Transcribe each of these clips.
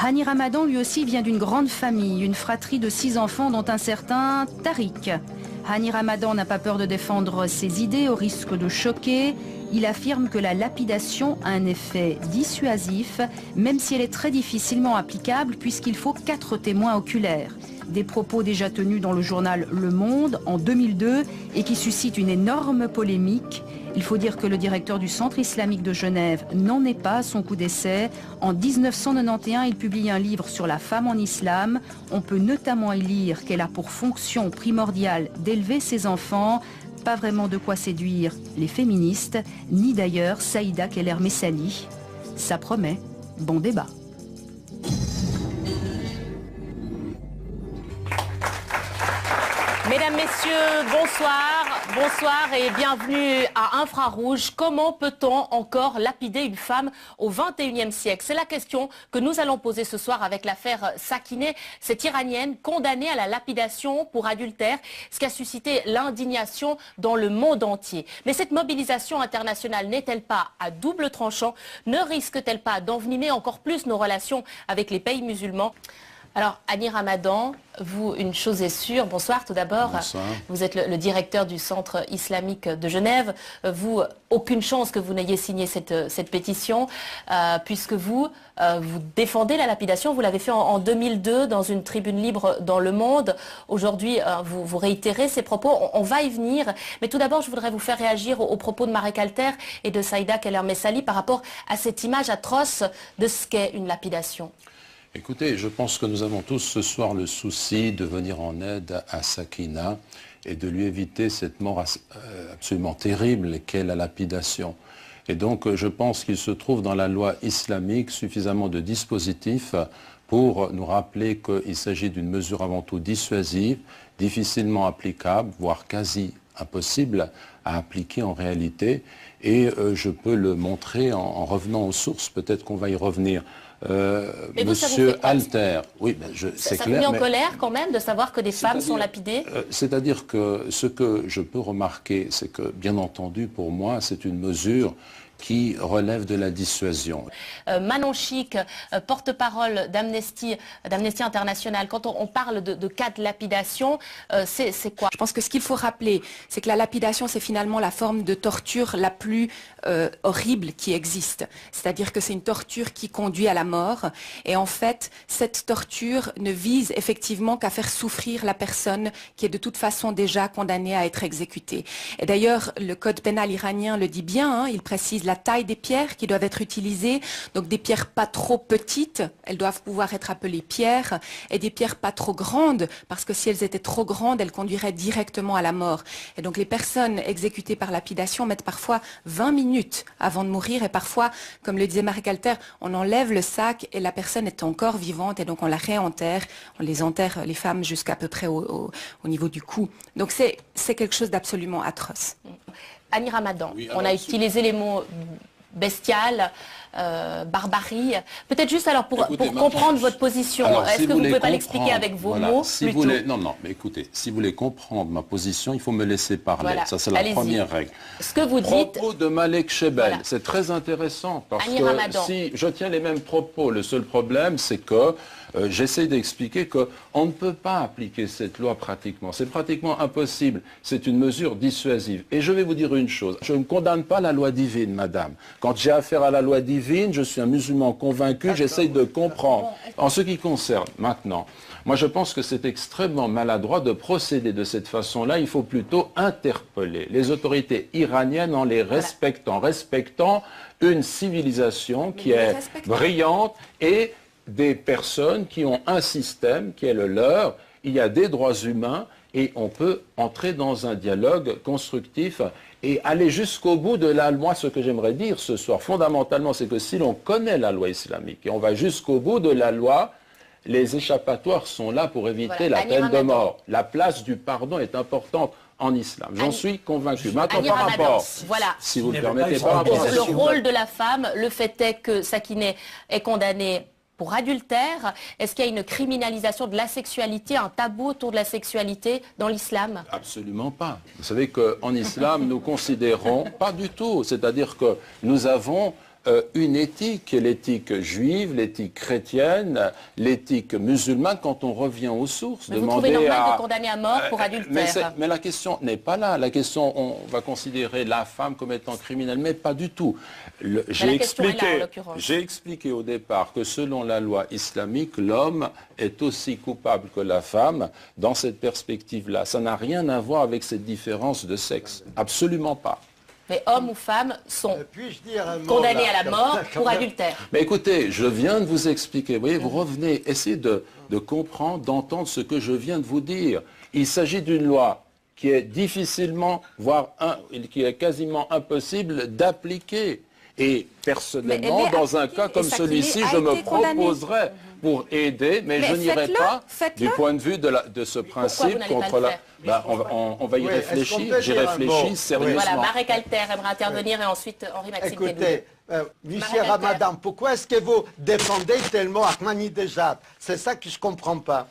Hani Ramadan, lui aussi, vient d'une grande famille, une fratrie de 6 enfants dont un certain Tariq. Hani Ramadan n'a pas peur de défendre ses idées au risque de choquer. Il affirme que la lapidation a un effet dissuasif, même si elle est très difficilement applicable puisqu'il faut 4 témoins oculaires. Des propos déjà tenus dans le journal Le Monde en 2002 et qui suscitent une énorme polémique. Il faut dire que le directeur du Centre islamique de Genève n'en est pas à son coup d'essai. En 1991, il publie un livre sur la femme en islam. On peut notamment y lire qu'elle a pour fonction primordiale d'élever ses enfants. Pas vraiment de quoi séduire les féministes, ni d'ailleurs Saïda Keller-Messali. Ça promet, bon débat. Mesdames, Messieurs, bonsoir. Bonsoir et bienvenue à Infrarouge. Comment peut-on encore lapider une femme au XXIe siècle? C'est la question que nous allons poser ce soir avec l'affaire Sakineh, cette Iranienne condamnée à la lapidation pour adultère, ce qui a suscité l'indignation dans le monde entier. Mais cette mobilisation internationale n'est-elle pas à double tranchant? Ne risque-t-elle pas d'envenimer encore plus nos relations avec les pays musulmans? Alors, Hani Ramadan, vous, une chose est sûre. Bonsoir tout d'abord. Bonsoir. Vous êtes le directeur du Centre islamique de Genève. Vous, aucune chance que vous n'ayez signé cette pétition, puisque vous défendez la lapidation. Vous l'avez fait en 2002 dans une tribune libre dans Le Monde. Aujourd'hui, vous réitérez ces propos. On va y venir. Mais tout d'abord, je voudrais vous faire réagir aux propos de Marek Alter et de Saïda Keller-Messali par rapport à cette image atroce de ce qu'est une lapidation. Écoutez, je pense que nous avons tous ce soir le souci de venir en aide à Sakineh et de lui éviter cette mort absolument terrible qu'est la lapidation. Et donc je pense qu'il se trouve dans la loi islamique suffisamment de dispositifs pour nous rappeler qu'il s'agit d'une mesure avant tout dissuasive, difficilement applicable, voire quasi impossible à appliquer en réalité. Et je peux le montrer en revenant aux sources, peut-être qu'on va y revenir. Monsieur Alter, oui, ben c'est clair. Ça vous met en colère quand même de savoir que des femmes sont lapidées? C'est-à-dire que ce que je peux remarquer, c'est que, bien entendu, pour moi, c'est une mesure qui relève de la dissuasion. Manon Chic, porte-parole d'Amnesty International, quand on parle de cas de lapidation, c'est quoi? Je pense que ce qu'il faut rappeler, c'est que la lapidation, c'est finalement la forme de torture la plus horrible qui existe. C'est-à-dire que c'est une torture qui conduit à la mort. Et en fait, cette torture ne vise effectivement qu'à faire souffrir la personne qui est de toute façon déjà condamnée à être exécutée. Et d'ailleurs, le code pénal iranien le dit bien, hein, il précise la taille des pierres qui doivent être utilisées, donc des pierres pas trop petites, elles doivent pouvoir être appelées pierres, et des pierres pas trop grandes, parce que si elles étaient trop grandes, elles conduiraient directement à la mort. Et donc les personnes exécutées par lapidation mettent parfois 20 minutes avant de mourir, et parfois, comme le disait Marek Alter, on enlève le sac et la personne est encore vivante, et donc on la réenterre, on les enterre, les femmes, jusqu'à peu près au niveau du cou. Donc c'est quelque chose d'absolument atroce. Hani Ramadan, oui, on a utilisé les mots bestial, barbarie. Peut-être juste alors pour comprendre votre position, est-ce que vous ne pouvez pas l'expliquer avec vos mots plutôt? Non, mais écoutez, si vous voulez comprendre ma position, il faut me laisser parler. Voilà. Ça, c'est la première règle. Ce que vous dites... Propos de Malek Shebel, voilà. C'est très intéressant, parce Hani que Ramadan. si je tiens les mêmes propos, le seul problème, c'est que j'essaie d'expliquer qu'on ne peut pas appliquer cette loi pratiquement. C'est pratiquement impossible. C'est une mesure dissuasive. Et je vais vous dire une chose. Je ne condamne pas la loi divine, madame. Quand j'ai affaire à la loi divine, je suis un musulman convaincu, j'essaie de comprendre. En ce qui concerne maintenant, moi je pense que c'est extrêmement maladroit de procéder de cette façon-là. Il faut plutôt interpeller les autorités iraniennes en les respectant, respectant une civilisation qui est brillante et des personnes qui ont un système qui est le leur. Il y a des droits humains et on peut entrer dans un dialogue constructif et aller jusqu'au bout de la loi. Ce que j'aimerais dire ce soir, fondamentalement, c'est que si l'on connaît la loi islamique et on va jusqu'au bout de la loi, les échappatoires sont là pour éviter la peine de mort. La place du pardon est importante en islam. J'en suis convaincu. Maintenant, par rapport, si vous le permettez, par rapport à le rôle de la femme, le fait est que Sakineh est condamnée pour adultère. Est-ce qu'il y a une criminalisation de la sexualité, un tabou autour de la sexualité dans l'islam? Absolument pas. Vous savez qu'en islam, nous considérons, pas du tout, c'est-à-dire que nous avons une éthique, qui est l'éthique juive, l'éthique chrétienne, l'éthique musulmane, quand on revient aux sources. Mais vous trouvez normal de condamner à mort pour adultère? Mais la question n'est pas là. La question, on va considérer la femme comme étant criminelle, mais pas du tout. J'ai expliqué au départ que selon la loi islamique, l'homme est aussi coupable que la femme dans cette perspective-là. Ça n'a rien à voir avec cette différence de sexe. Absolument pas. Mais hommes ou femmes sont condamnés à la mort pour adultère. Mais écoutez, je viens de vous expliquer. Vous voyez, vous revenez, essayez de comprendre, d'entendre ce que je viens de vous dire. Il s'agit d'une loi qui est difficilement, voire qui est quasiment impossible d'appliquer. Et personnellement, dans un cas comme celui-ci, je me proposerais pour aider, mais je n'irai pas du point de vue de ce principe contre la... on va y réfléchir, j'y réfléchis sérieusement. Voilà, Marek Alter aimerait intervenir et ensuite Henri-Maxime Keloun. Écoutez, Monsieur Ramadan, pourquoi est-ce que vous défendez tellement Ahmadinejad? C'est ça que je ne comprends pas.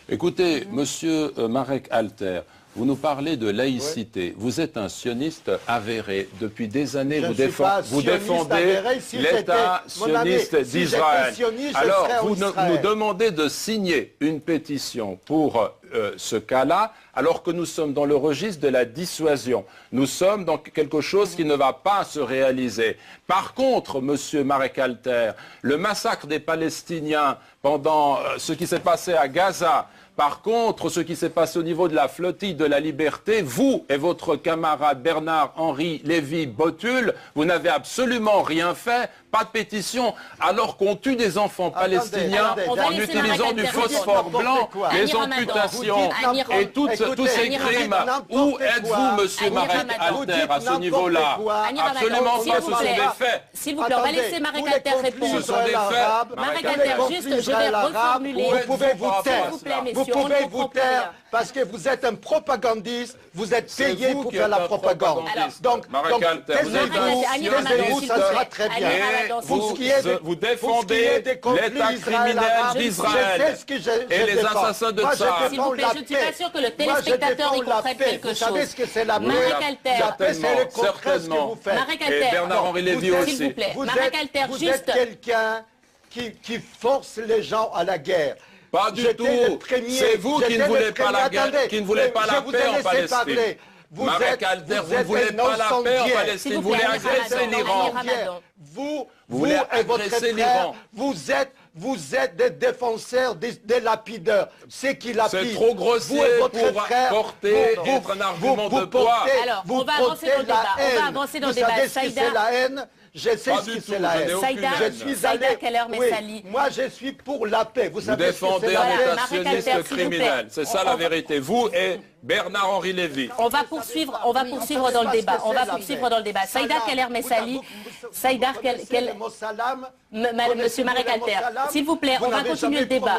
Écoutez, Monsieur Marek Alter, vous nous parlez de laïcité. Vous êtes un sioniste avéré. Depuis des années, vous défendez l'État sioniste d'Israël. Alors, vous nous demandez de signer une pétition pour ce cas-là, alors que nous sommes dans le registre de la dissuasion. Nous sommes dans quelque chose qui ne va pas se réaliser. Par contre, Monsieur Marek Alter, le massacre des Palestiniens pendant ce qui s'est passé à Gaza, par contre, ce qui s'est passé au niveau de la flottille de la liberté, vous et votre camarade Bernard-Henri Lévy-Botul, vous n'avez absolument rien fait, pas de pétition, alors qu'on tue des enfants palestiniens en utilisant du phosphore blanc, les amputations et tous ces crimes. Où êtes-vous, Monsieur Marek Alter, à ce niveau-là? Absolument pas, ce sont des faits. S'il vous plaît, on va laisser Marek Alter répondre. Ce sont des faits. Marek Alter, juste, je vais reformuler. Vous pouvez vous taire. Vous pouvez vous taire parce que vous êtes un propagandiste, vous êtes payé pour faire la propagande. Donc, taisez-vous, ça sera très bien. Vous défendez l'État criminel d'Israël et les assassins de Tsar. S'il vous plaît, je ne suis pas sûr que le téléspectateur y comprenne quelque chose. Vous savez ce que c'est la paix? Marek Alter, c'est le contraire ce que vous faites. Marek Alter, et Bernard-Henri Lévy aussi. S'il vous plaît, Marek Alter, vous êtes quelqu'un qui force les gens à la guerre. Pas du tout. C'est vous qui ne voulez pas la guerre, qui ne voulez pas la paix en Palestine. Marek Alter, vous ne voulez pas la paix en Palestine, vous voulez agresser l'Iran. Vous et votre frère, vous êtes des défenseurs, des lapideurs. C'est qui lapide? C'est trop grossier pour porter être un argument de poids. Alors, on va avancer dans le débat. On va avancer dans le débat. Vous savez ce que c'est la haine? Je sais ce que c'est la haine. Saïda Keller-Messali. Moi, je suis pour la paix. Vous défendez un État sioniste criminel. C'est ça la vérité. Vous et Bernard-Henri Lévy. On va poursuivre dans le débat. Saïda Keller-Messali. Saïda Keller... Monsieur Marek Alter, s'il vous plaît, on va continuer le débat.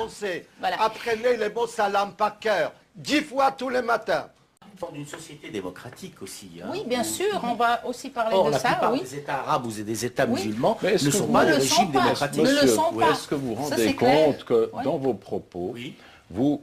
Voilà. Apprenez les mots salam par cœur. 10 fois tous les matins. D'une société démocratique aussi. Hein. Oui, bien sûr, on va aussi parler de la ça. plupart des États arabes ou des États musulmans ne sont pas des régimes démocratiques. Est-ce que vous vous rendez compte que dans vos propos, vous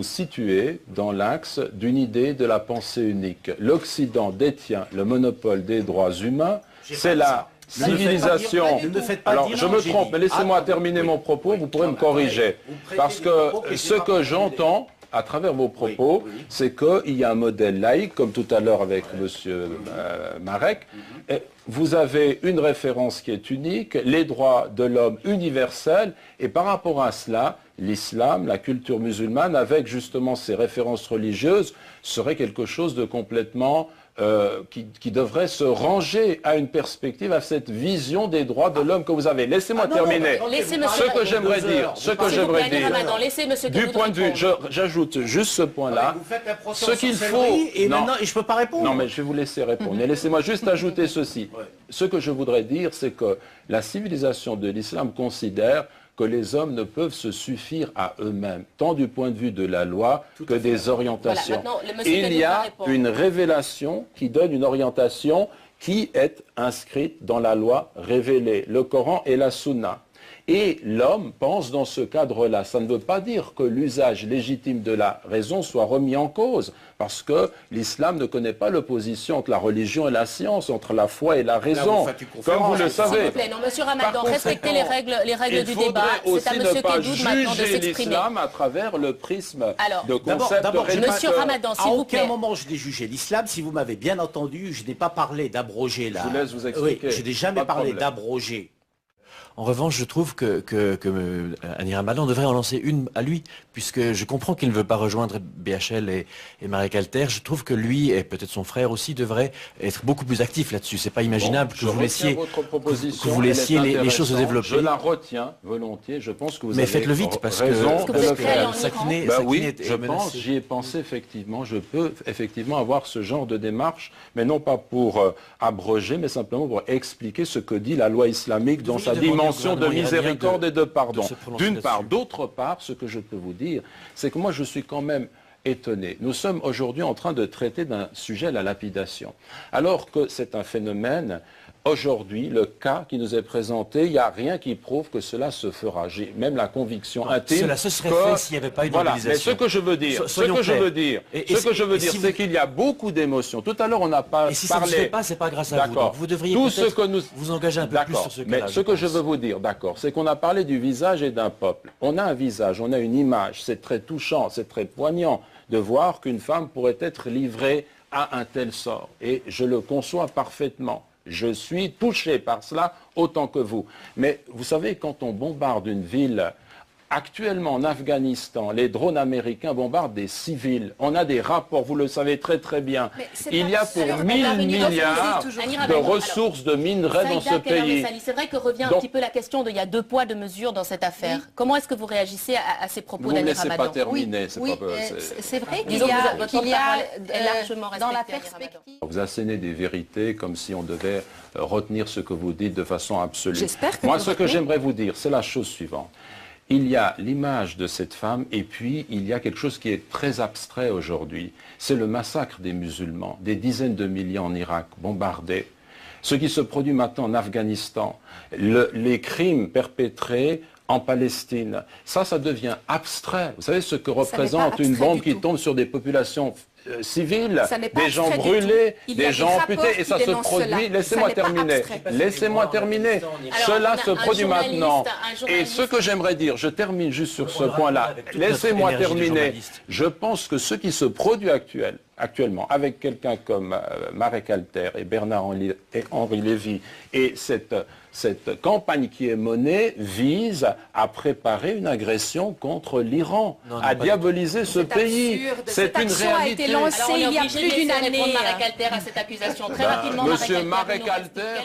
situez dans l'axe d'une idée de la pensée unique? L'Occident détient le monopole des droits humains, c'est la civilisation. Alors, je me trompe, mais laissez-moi terminer mon propos, vous pourrez me corriger. Parce que ce que j'entends à travers vos propos, c'est qu'il y a un modèle laïque, comme tout à l'heure avec M. Marek. Et vous avez une référence qui est unique, les droits de l'homme universels, et par rapport à cela, l'islam, la culture musulmane, avec justement ces références religieuses, serait quelque chose de complètement... qui devrait se ranger à une perspective, à cette vision des droits de l'homme que vous avez. Laissez-moi terminer. Ce que j'aimerais dire, du point de vue, j'ajoute juste ce point-là, ce qu'il faut... Et maintenant, je ne peux pas répondre. Non, mais je vais vous laisser répondre. Mais laissez-moi juste ajouter ceci. Ce que je voudrais dire, c'est que la civilisation de l'islam considère que les hommes ne peuvent se suffire à eux-mêmes, tant du point de vue de la loi que des orientations. Voilà, il y a une révélation qui donne une orientation qui est inscrite dans la loi révélée, le Coran et la Sunna. Et l'homme pense dans ce cadre-là. Ça ne veut pas dire que l'usage légitime de la raison soit remis en cause, parce que l'islam ne connaît pas l'opposition entre la religion et la science, entre la foi et la raison, comme vous le savez. S'il vous plaît, non, Monsieur Ramadan, respectez les règles du débat. C'est à Monsieur Kedoud maintenant de s'exprimer. L'islam à travers le prisme de concept de religion. Monsieur Ramadan, s'il vous plaît. À aucun moment je n'ai jugé l'islam. Si vous m'avez bien entendu, je n'ai pas parlé d'abroger là. Je vous laisse vous expliquer. Oui, je n'ai jamais parlé d'abroger. En revanche, je trouve que Hani Ramadan devrait en lancer une à lui, puisque je comprends qu'il ne veut pas rejoindre BHL et Marie Calter. Je trouve que lui, et peut-être son frère aussi, devrait être beaucoup plus actif là-dessus. C'est pas imaginable que vous laissiez les choses se développer. Je la retiens volontiers. Je pense que vous avez faites-le vite, parce raison que de le faire. Oui, j'y ai pensé effectivement. Je peux effectivement avoir ce genre de démarche, mais non pas pour abroger, mais simplement pour expliquer ce que dit la loi islamique dans sa dimension de miséricorde et de pardon. D'une part. D'autre part, ce que je peux vous dire, c'est que moi je suis quand même étonné. Nous sommes aujourd'hui en train de traiter d'un sujet, la lapidation. Alors que c'est un phénomène, aujourd'hui, le cas qui nous est présenté, il n'y a rien qui prouve que cela se fera. J'ai même la conviction intime. Cela se serait fait s'il n'y avait pas eu de mobilisation. Mais ce que je veux dire, c'est qu'il y a beaucoup d'émotions. Tout à l'heure, on n'a pas parlé. Et si ça ne se fait pas, c'est pas grâce à vous. Donc vous devriez vous engager un peu plus sur ce cas-là. Mais ce que je veux vous dire, d'accord, c'est qu'on a parlé du visage et d'un peuple. On a un visage, on a une image. C'est très touchant, c'est très poignant de voir qu'une femme pourrait être livrée à un tel sort. Et je le conçois parfaitement. Je suis touché par cela autant que vous. Mais vous savez, quand on bombarde une ville, actuellement en Afghanistan, les drones américains bombardent des civils. On a des rapports, vous le savez très très bien. Il y a pour 1000 milliards de ressources de minerais dans ce pays. C'est vrai que revient un petit peu la question de il y a 2 poids 2 mesures dans cette affaire. Oui. Comment est-ce que vous réagissez à ces propos d'Hani Ramadan? Pas terminer. C'est vrai qu'il y a largement dans la perspective. Vous assénez des vérités comme si on devait retenir ce que vous dites de façon absolue. Moi, ce que j'aimerais vous dire, c'est la chose suivante. Il y a l'image de cette femme et puis il y a quelque chose qui est très abstrait aujourd'hui. C'est le massacre des musulmans, des dizaines de milliers en Irak bombardés. Ce qui se produit maintenant en Afghanistan, les crimes perpétrés en Palestine. Ça devient abstrait. Vous savez ce que représente une bombe qui tombe sur des populations civiles, des gens brûlés, des gens amputés, et ça se produit. Laissez-moi terminer. Laissez-moi terminer. Cela se produit maintenant. Et ce que j'aimerais dire, je termine juste sur ce point-là. Laissez-moi terminer. Je pense que ce qui se produit actuellement, avec quelqu'un comme Marie Calter et Bernard-Henri Lévy, et cette campagne qui est menée vise à préparer une agression contre l'Iran, à diaboliser ce pays. C'est une réalité. Lancée il y a plus d'une année. Marie Calter à cette accusation très rapidement. Monsieur Marie Calter.